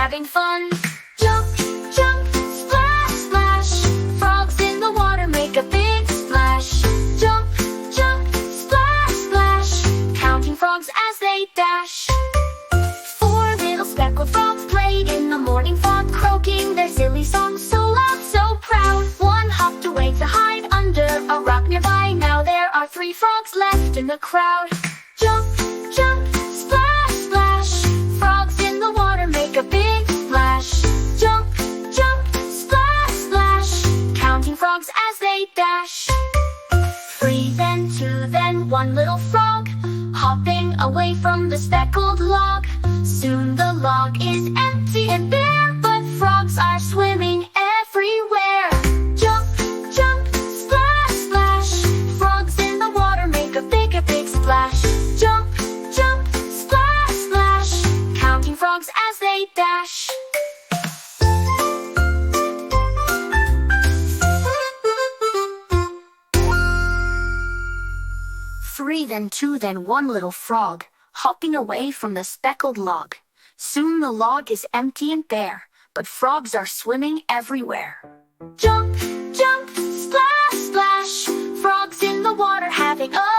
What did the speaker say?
having fun. Jump, jump, splash, splash. Frogs in the water make a big splash. Jump, jump, splash, splash. Counting frogs as they dash. Four little speckled frogs played in the morning fog, croaking their silly song so loud, so proud. One hopped away to hide under a rock nearby. Now there are three frogs left in the crowd. Jump, jump, splash, splash. Frogs in the water make a big splash. Jump, jump, splash, splash. Counting frogs as they dash. Three, then two, then one little frog, hopping away from the speckled log. Soon the log is empty and bare, but frogs are swimming everywhere. Jump, jump, splash, splash. Frogs in the water make a big splash. Jump, jump, splash, splash. Counting frogs as they dash. Three, then two, then one little frog, hopping away from the speckled log. Soon the log is empty and bare, but frogs are swimming everywhere. Jump, jump, splash, splash. Frogs in the water having a